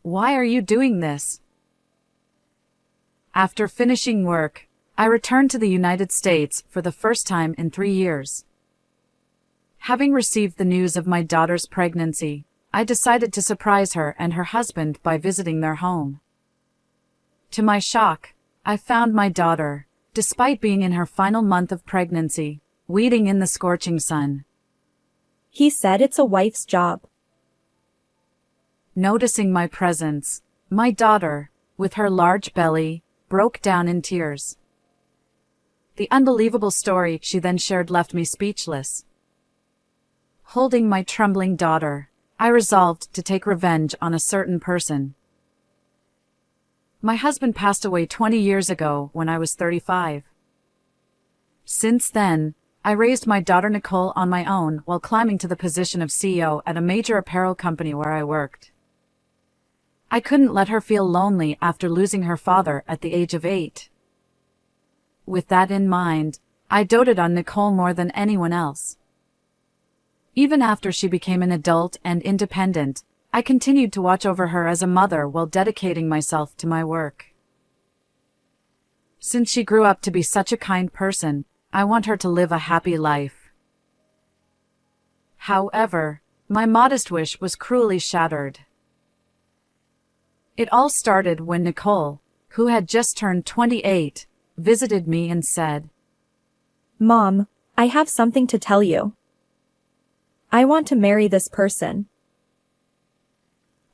Why are you doing this? After finishing work, I returned to the United States for the first time in 3 years. Having received the news of my daughter's pregnancy, I decided to surprise her and her husband by visiting their home. To my shock, I found my daughter, despite being in her final month of pregnancy, weeding in the scorching sun. He said it's a wife's job. Noticing my presence, my daughter, with her large belly, broke down in tears. The unbelievable story she then shared left me speechless. Holding my trembling daughter, I resolved to take revenge on a certain person. My husband passed away 20 years ago when I was 35. Since then, I raised my daughter Nicole on my own while climbing to the position of CEO at a major apparel company where I worked. I couldn't let her feel lonely after losing her father at the age of 8. With that in mind, I doted on Nicole more than anyone else. Even after she became an adult and independent, I continued to watch over her as a mother while dedicating myself to my work. Since she grew up to be such a kind person, I want her to live a happy life. However, my modest wish was cruelly shattered. It all started when Nicole, who had just turned 28, visited me and said, Mom, I have something to tell you. I want to marry this person.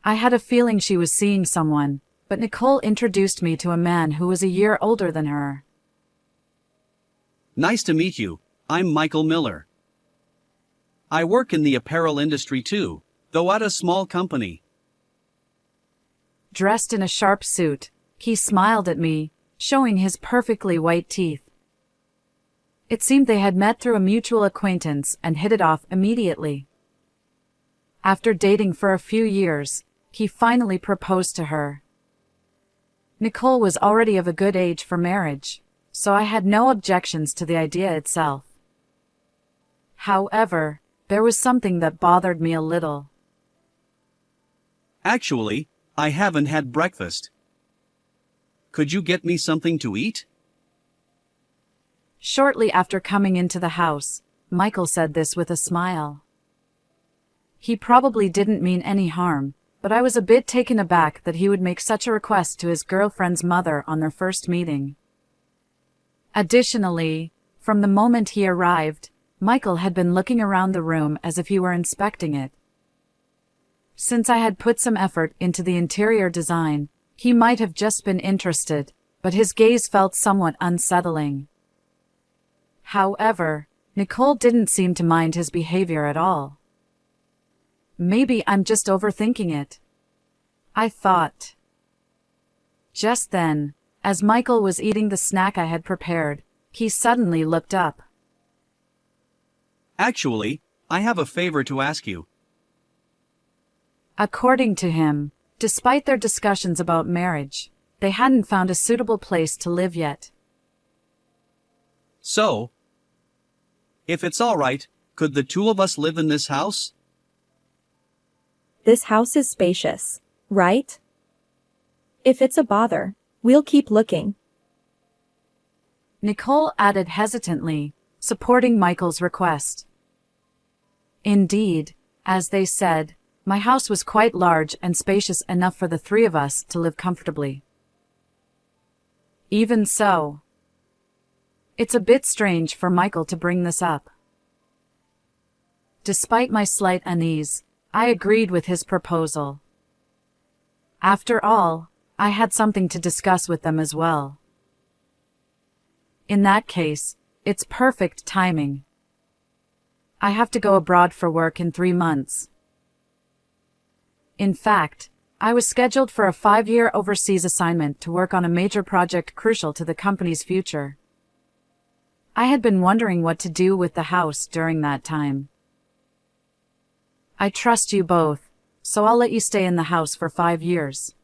I had a feeling she was seeing someone, but Nicole introduced me to a man who was a year older than her. Nice to meet you. I'm Michael Miller. I work in the apparel industry too, though at a small company. Dressed in a sharp suit, he smiled at me, showing his perfectly white teeth. It seemed they had met through a mutual acquaintance and hit it off immediately. After dating for a few years, he finally proposed to her. Nicole was already of a good age for marriage, so I had no objections to the idea itself. However, there was something that bothered me a little. Actually, I haven't had breakfast. Could you get me something to eat? Shortly after coming into the house, Michael said this with a smile. He probably didn't mean any harm, but I was a bit taken aback that he would make such a request to his girlfriend's mother on their first meeting. Additionally, from the moment he arrived, Michael had been looking around the room as if he were inspecting it. Since I had put some effort into the interior design, he might have just been interested, but his gaze felt somewhat unsettling. However, Nicole didn't seem to mind his behavior at all. Maybe I'm just overthinking it, I thought. Just then, as Michael was eating the snack I had prepared, he suddenly looked up. Actually, I have a favor to ask you. According to him, despite their discussions about marriage, they hadn't found a suitable place to live yet. So, if it's all right, could the two of us live in this house? This house is spacious, right? If it's a bother, we'll keep looking. Nicole added hesitantly, supporting Michael's request. Indeed, as they said, my house was quite large and spacious enough for the three of us to live comfortably. Even so, it's a bit strange for Michael to bring this up. Despite my slight unease, I agreed with his proposal. After all, I had something to discuss with them as well. In that case, it's perfect timing. I have to go abroad for work in 3 months. In fact, I was scheduled for a 5-year overseas assignment to work on a major project crucial to the company's future. I had been wondering what to do with the house during that time. I trust you both, so I'll let you stay in the house for 5 years.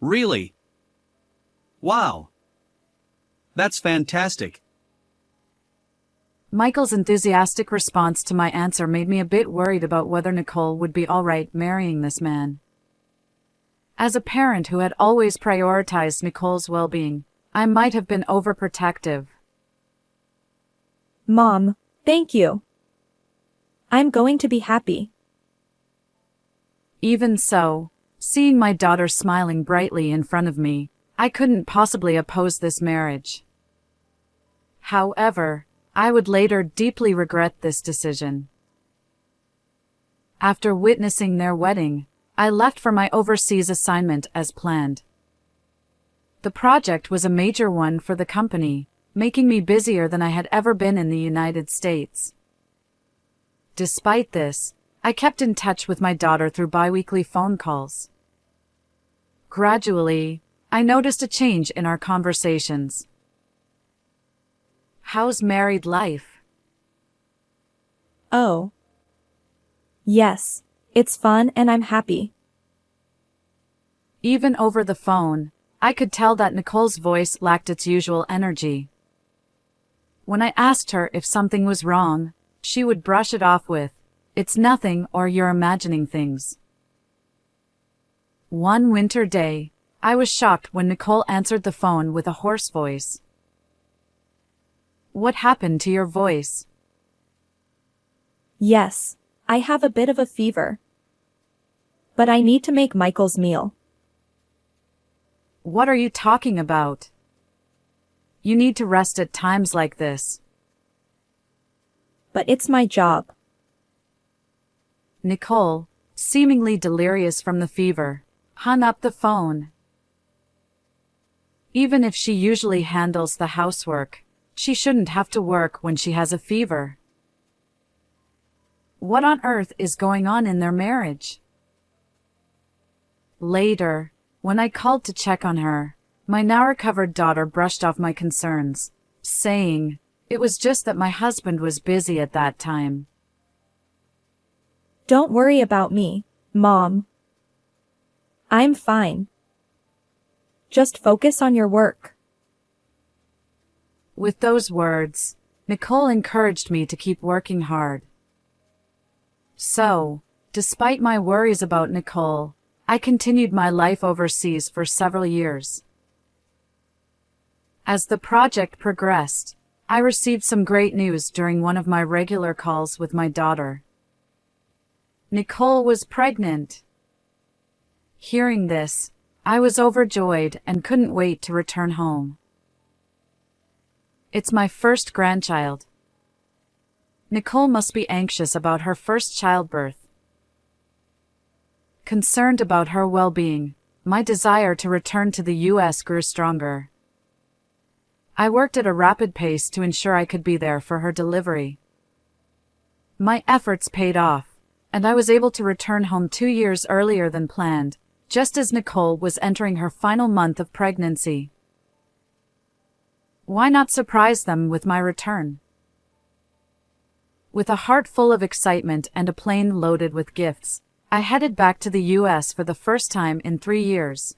Really? Wow. That's fantastic. Michael's enthusiastic response to my answer made me a bit worried about whether Nicole would be all right marrying this man. As a parent who had always prioritized Nicole's well-being, I might have been overprotective. Mom, thank you. I'm going to be happy. Even so, seeing my daughter smiling brightly in front of me, I couldn't possibly oppose this marriage. However, I would later deeply regret this decision. After witnessing their wedding, I left for my overseas assignment as planned. The project was a major one for the company, making me busier than I had ever been in the United States. Despite this, I kept in touch with my daughter through biweekly phone calls. Gradually, I noticed a change in our conversations. "How's married life?" Oh. Yes, it's fun and I'm happy. Even over the phone, I could tell that Nicole's voice lacked its usual energy. When I asked her if something was wrong, she would brush it off with, "It's nothing," or "You're imagining things." One winter day, I was shocked when Nicole answered the phone with a hoarse voice. "What happened to your voice?" Yes, I have a bit of a fever. But I need to make Michael's meal. "What are you talking about? You need to rest at times like this." But it's my job. Nicole, seemingly delirious from the fever, hung up the phone. Even if she usually handles the housework, she shouldn't have to work when she has a fever. What on earth is going on in their marriage? Later, when I called to check on her, my now-recovered daughter brushed off my concerns, saying, "It was just that my husband was busy at that time." Don't worry about me, Mom. I'm fine. Just focus on your work. With those words, Nicole encouraged me to keep working hard. So, despite my worries about Nicole, I continued my life overseas for several years. As the project progressed, I received some great news during one of my regular calls with my daughter. Nicole was pregnant. Hearing this, I was overjoyed and couldn't wait to return home. It's my first grandchild. Nicole must be anxious about her first childbirth. Concerned about her well-being, my desire to return to the U.S. grew stronger. I worked at a rapid pace to ensure I could be there for her delivery. My efforts paid off, and I was able to return home 2 years earlier than planned, just as Nicole was entering her final month of pregnancy. Why not surprise them with my return? With a heart full of excitement and a plane loaded with gifts, I headed back to the U.S. for the first time in 3 years.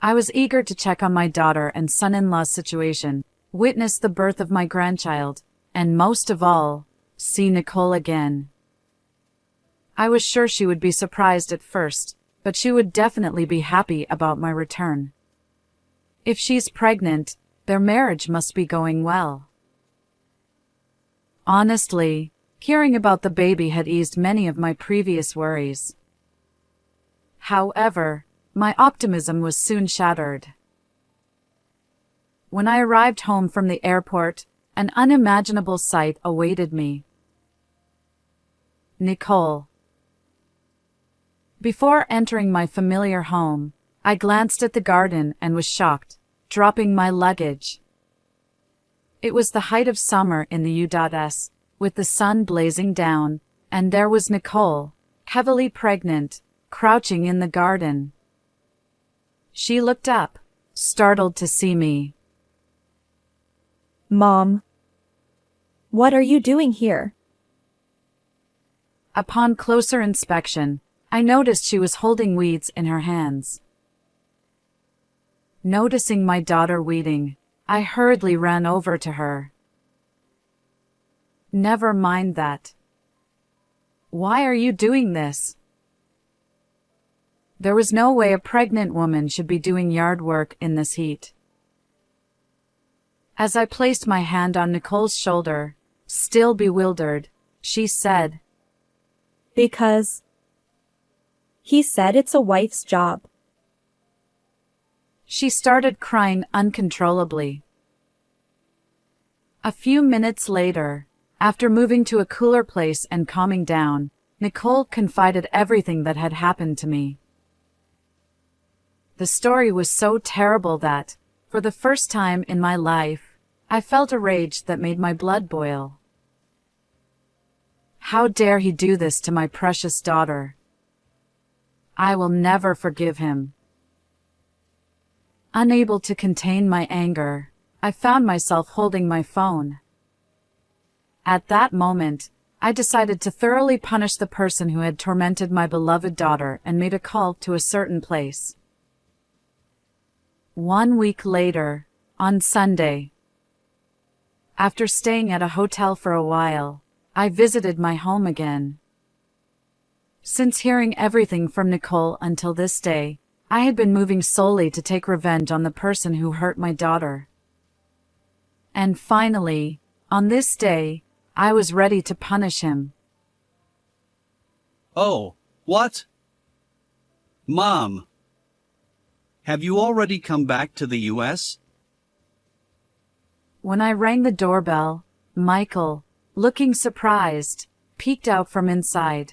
I was eager to check on my daughter and son-in-law's situation, witness the birth of my grandchild, and most of all, see Nicole again. I was sure she would be surprised at first, but she would definitely be happy about my return. If she's pregnant, their marriage must be going well. Honestly, hearing about the baby had eased many of my previous worries. However, my optimism was soon shattered. When I arrived home from the airport, an unimaginable sight awaited me. Nicole. Before entering my familiar home, I glanced at the garden and was shocked, dropping my luggage. It was the height of summer in the U.S., with the sun blazing down, and there was Nicole, heavily pregnant, crouching in the garden. She looked up, startled to see me. Mom. What are you doing here? Upon closer inspection, I noticed she was holding weeds in her hands. Noticing my daughter weeding, I hurriedly ran over to her. Never mind that. Why are you doing this? There was no way a pregnant woman should be doing yard work in this heat. As I placed my hand on Nicole's shoulder, still bewildered, she said, Because he said it's a wife's job. She started crying uncontrollably. A few minutes later, after moving to a cooler place and calming down, Nicole confided everything that had happened to me. The story was so terrible that, for the first time in my life, I felt a rage that made my blood boil. How dare he do this to my precious daughter? I will never forgive him. Unable to contain my anger, I found myself holding my phone. At that moment, I decided to thoroughly punish the person who had tormented my beloved daughter and made a call to a certain place. 1 week later, on Sunday, after staying at a hotel for a while, I visited my home again. Since hearing everything from Nicole until this day, I had been moving solely to take revenge on the person who hurt my daughter. And finally, on this day, I was ready to punish him. Oh, what? Mom! Have you already come back to the US? When I rang the doorbell, Michael, looking surprised, peeked out from inside.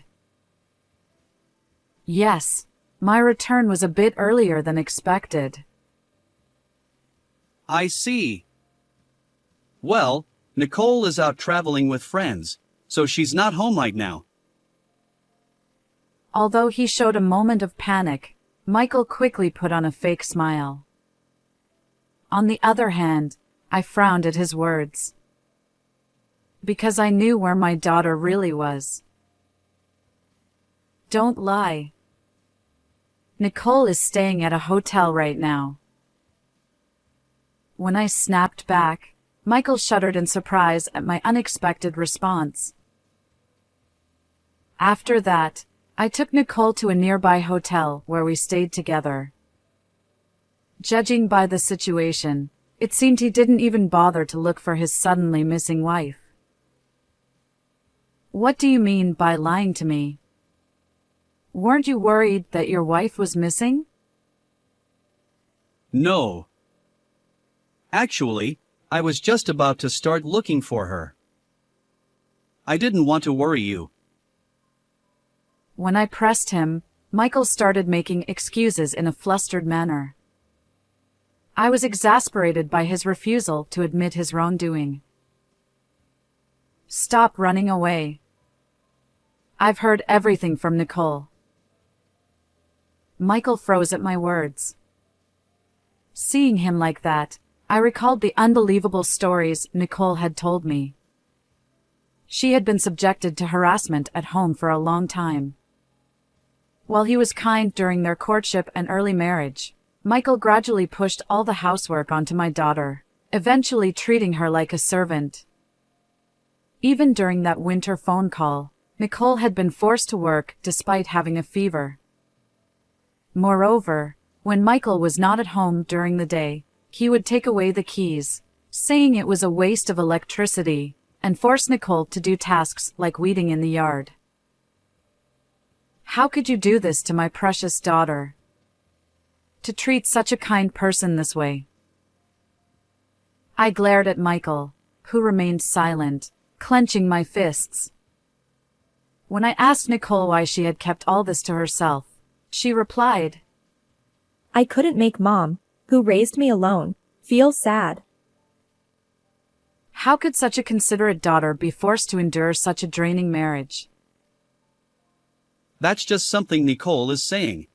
Yes, my return was a bit earlier than expected. I see. Well, Nicole is out traveling with friends, so she's not home right now. Although he showed a moment of panic, Michael quickly put on a fake smile. On the other hand, I frowned at his words. Because I knew where my daughter really was. Don't lie. Nicole is staying at a hotel right now. When I snapped back, Michael shuddered in surprise at my unexpected response. After that, I took Nicole to a nearby hotel where we stayed together. Judging by the situation, it seemed he didn't even bother to look for his suddenly missing wife. What do you mean by lying to me? Weren't you worried that your wife was missing? No. Actually, I was just about to start looking for her. I didn't want to worry you. When I pressed him, Michael started making excuses in a flustered manner. I was exasperated by his refusal to admit his wrongdoing. Stop running away. I've heard everything from Nicole. Michael froze at my words. Seeing him like that, I recalled the unbelievable stories Nicole had told me. She had been subjected to harassment at home for a long time. While he was kind during their courtship and early marriage, Michael gradually pushed all the housework onto my daughter, eventually treating her like a servant. Even during that winter phone call, Nicole had been forced to work despite having a fever. Moreover, when Michael was not at home during the day, he would take away the keys, saying it was a waste of electricity, and force Nicole to do tasks like weeding in the yard. How could you do this to my precious daughter? To treat such a kind person this way? I glared at Michael, who remained silent, clenching my fists. When I asked Nicole why she had kept all this to herself, she replied, I couldn't make Mom, who raised me alone, feel sad. How could such a considerate daughter be forced to endure such a draining marriage? That's just something Nicole is saying.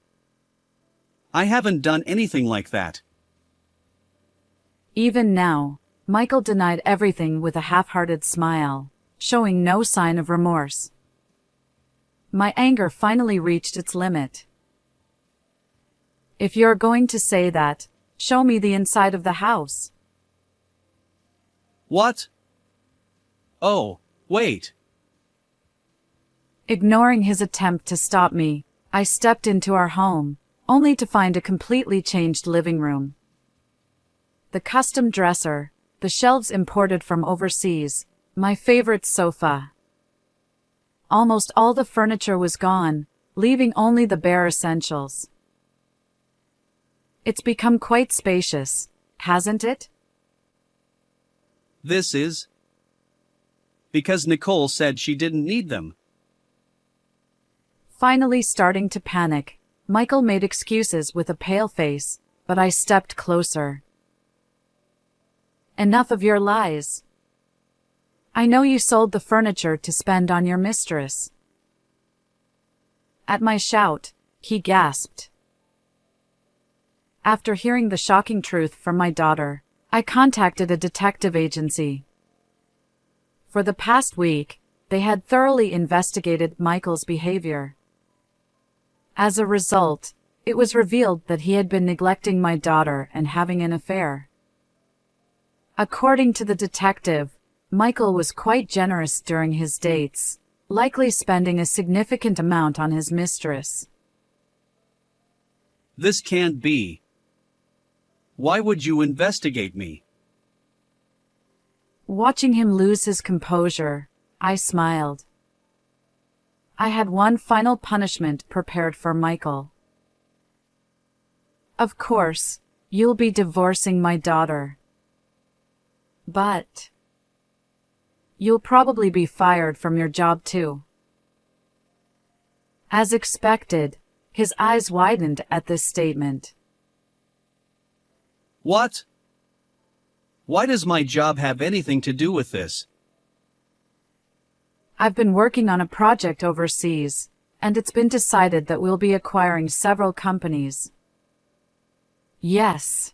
I haven't done anything like that. Even now, Michael denied everything with a half-hearted smile, showing no sign of remorse. My anger finally reached its limit. If you're going to say that, show me the inside of the house. What? Oh, wait. Ignoring his attempt to stop me, I stepped into our home, only to find a completely changed living room. The custom dresser, the shelves imported from overseas, my favorite sofa. Almost all the furniture was gone, leaving only the bare essentials. It's become quite spacious, hasn't it? This is because Nicole said she didn't need them. Finally starting to panic, Michael made excuses with a pale face, but I stepped closer. Enough of your lies. I know you sold the furniture to spend on your mistress. At my shout, he gasped. After hearing the shocking truth from my daughter, I contacted a detective agency. For the past week, they had thoroughly investigated Michael's behavior. As a result, it was revealed that he had been neglecting my daughter and having an affair. According to the detective, Michael was quite generous during his dates, likely spending a significant amount on his mistress. This can't be. Why would you investigate me? Watching him lose his composure, I smiled. I had one final punishment prepared for Michael. Of course, you'll be divorcing my daughter. But you'll probably be fired from your job too. As expected, his eyes widened at this statement. What? Why does my job have anything to do with this? I've been working on a project overseas, and it's been decided that we'll be acquiring several companies. Yes.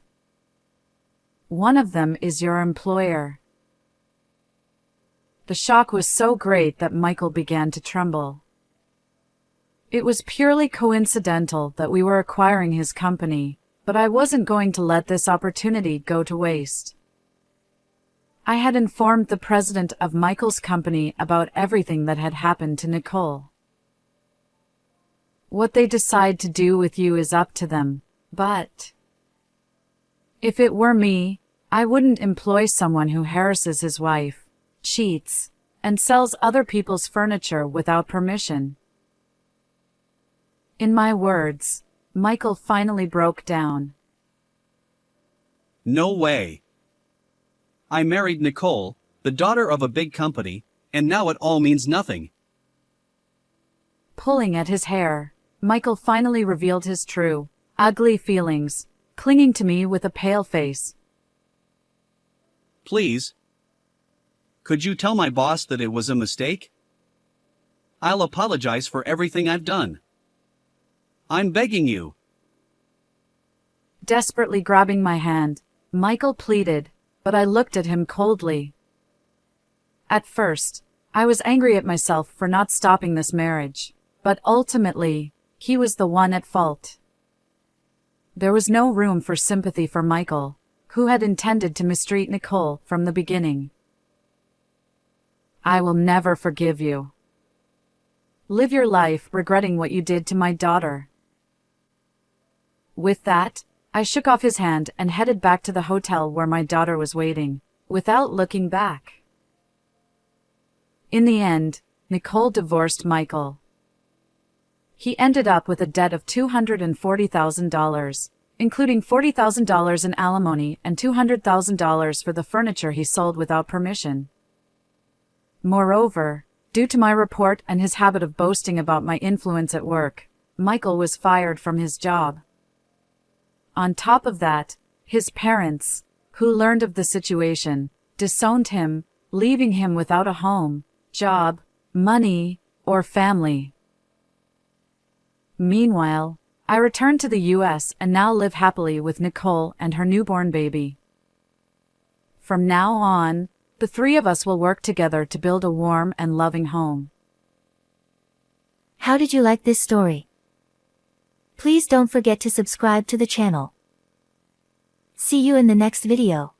One of them is your employer. The shock was so great that Michael began to tremble. It was purely coincidental that we were acquiring his company, but I wasn't going to let this opportunity go to waste. I had informed the president of Michael's company about everything that had happened to Nicole. What they decide to do with you is up to them, but if it were me, I wouldn't employ someone who harasses his wife, cheats, and sells other people's furniture without permission. In my words, Michael finally broke down. No way. I married Nicole, the daughter of a big company, and now it all means nothing. Pulling at his hair, Michael finally revealed his true, ugly feelings, clinging to me with a pale face. Please. Could you tell my boss that it was a mistake? I'll apologize for everything I've done. I'm begging you. Desperately grabbing my hand, Michael pleaded, but I looked at him coldly. At first, I was angry at myself for not stopping this marriage, but ultimately, he was the one at fault. There was no room for sympathy for Michael, who had intended to mistreat Nicole from the beginning. I will never forgive you. Live your life regretting what you did to my daughter. With that, I shook off his hand and headed back to the hotel where my daughter was waiting, without looking back. In the end, Nicole divorced Michael. He ended up with a debt of $240,000, including $40,000 in alimony and $200,000 for the furniture he sold without permission. Moreover, due to my report and his habit of boasting about my influence at work, Michael was fired from his job. On top of that, his parents, who learned of the situation, disowned him, leaving him without a home, job, money, or family. Meanwhile, I returned to the US and now live happily with Nicole and her newborn baby. From now on, the three of us will work together to build a warm and loving home. How did you like this story? Please don't forget to subscribe to the channel. See you in the next video.